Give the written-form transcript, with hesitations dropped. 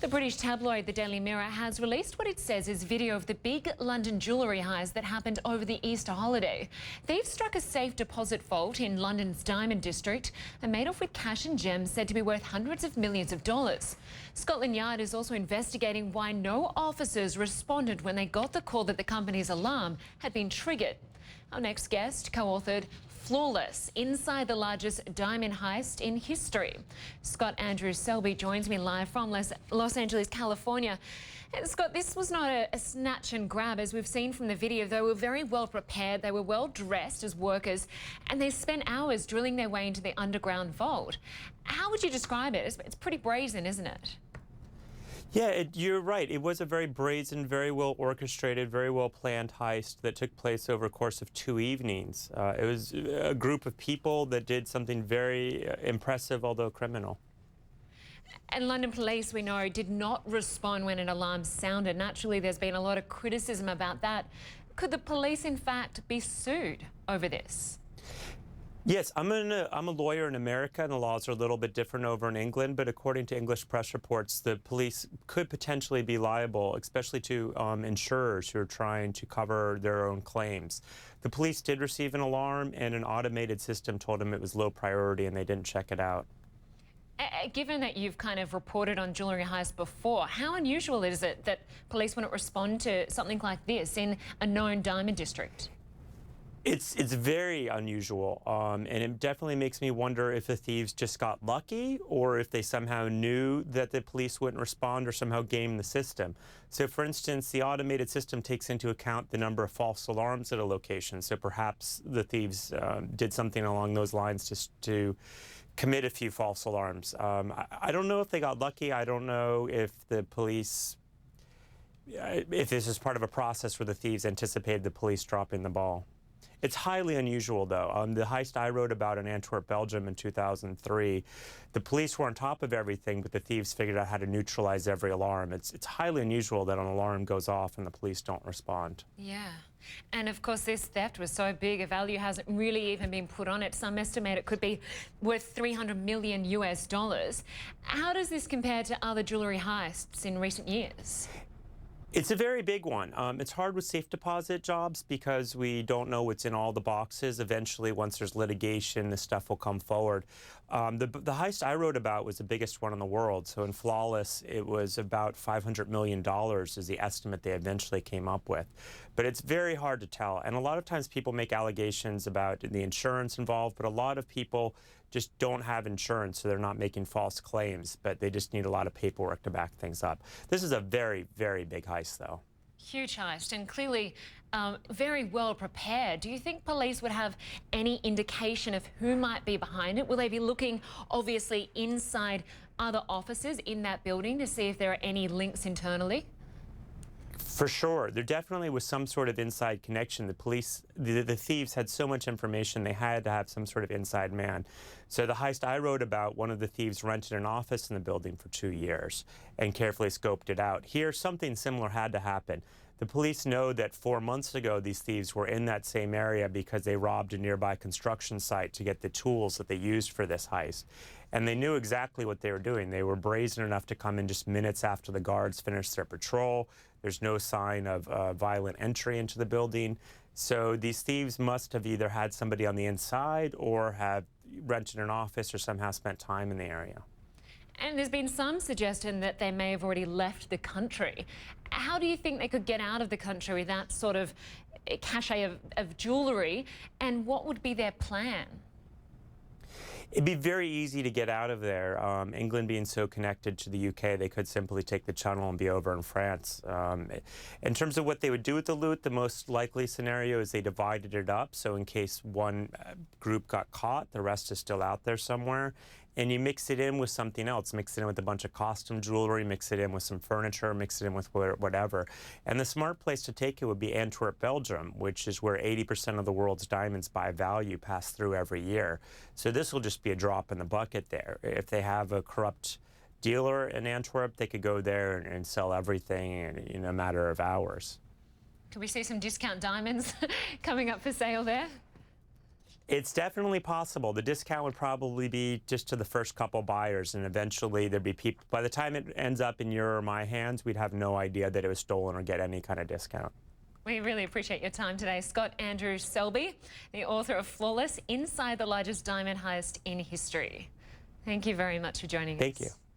The British tabloid The Daily Mirror has released what it says is video of the big London jewellery heist that happened over the Easter holiday. Thieves struck a safe deposit vault in London's Diamond District and made off with cash and gems said to be worth hundreds of millions of dollars. Scotland Yard is also investigating why no officers responded when they got the call that the company's alarm had been triggered. Our next guest co-authored Flawless, Inside the Largest Diamond Heist in History. Scott Andrew Selby joins me live from Los Angeles, California. And Scott, this was not a snatch and grab, as we've seen from the video. They were very well prepared, they were well dressed as workers, and they spent hours drilling their way into the underground vault. How would you describe it? It's pretty brazen, isn't it? Yeah, you're right. It was a very brazen, very well orchestrated, very well planned heist that took place over a course of 2 evenings. It was a group of people that did something very impressive, although criminal. And London police, we know, did not respond when an alarm sounded. Naturally, there's been a lot of criticism about that. Could the police, in fact, be sued over this? Yes, I'm a lawyer in America, and the laws are a little bit different over in England, but according to English press reports, the police could potentially be liable, especially to insurers who are trying to cover their own claims. The police did receive an alarm, and an automated system told them it was low priority, and they didn't check it out. Given that you've kind of reported on jewellery heists before, how unusual is it that police wouldn't respond to something like this in a known diamond district? It's very unusual, and it definitely makes me wonder if the thieves just got lucky or if they somehow knew that the police wouldn't respond or somehow gamed the system. So, for instance, the automated system takes into account the number of false alarms at a location. So perhaps the thieves did something along those lines just to commit a few false alarms. I don't know if they got lucky. I don't know if the police, if this is part of a process where the thieves anticipated the police dropping the ball. It's highly unusual, though. The heist I wrote about in Antwerp, Belgium in 2003, the police were on top of everything, but the thieves figured out how to neutralize every alarm. It's highly unusual that an alarm goes off and the police don't respond. Yeah. And of course, this theft was so big, a value hasn't really even been put on it. Some estimate it could be worth 300 million US dollars. How does this compare to other jewellery heists in recent years? It's a very big one. It's hard with safe deposit jobs because we don't know what's in all the boxes. Eventually, once there's litigation, this stuff will come forward. The heist I wrote about was the biggest one in the world. So in Flawless, it was about $500 million is the estimate they eventually came up with. But it's very hard to tell. And a lot of times people make allegations about the insurance involved, but a lot of people just don't have insurance, so they're not making false claims, but they just need a lot of paperwork to back things up. This is a very, very big heist, though. Huge heist, and clearly very well prepared. Do you think police would have any indication of who might be behind it? Will they be looking, obviously, inside other offices in that building to see if there are any links internally? For sure. There definitely was some sort of inside connection. The police, the thieves had so much information, they had to have some sort of inside man. So the heist I wrote about, one of the thieves rented an office in the building for 2 years and carefully scoped it out. Here, something similar had to happen. The police know that 4 months ago, these thieves were in that same area because they robbed a nearby construction site to get the tools that they used for this heist. And they knew exactly what they were doing. They were brazen enough to come in just minutes after the guards finished their patrol. There's no sign of violent entry into the building. So these thieves must have either had somebody on the inside or have rented an office or somehow spent time in the area. And there's been some suggestion that they may have already left the country. How do you think they could get out of the country with that sort of cachet of jewellery, and what would be their plan? It'd be very easy to get out of there. England being so connected to the UK, they could simply take the channel and be over in France. In terms of what they would do with the loot, the most likely scenario is they divided it up. So in case one group got caught, the rest is still out there somewhere. And you mix it in with something else. Mix it in with a bunch of costume jewelry, mix it in with some furniture, mix it in with whatever. And the smart place to take it would be Antwerp, Belgium, which is where 80% of the world's diamonds by value pass through every year. So this will just be a drop in the bucket there. If they have a corrupt dealer in Antwerp, they could go there and sell everything in a matter of hours. Could we see some discount diamonds coming up for sale there? It's definitely possible. The discount would probably be just to the first couple buyers, and eventually there'd be people. By the time it ends up in your or my hands, we'd have no idea that it was stolen or get any kind of discount. We really appreciate your time today. Scott Andrew Selby, the author of Flawless, Inside the Largest Diamond Heist in History. Thank you very much for joining us. Thank you.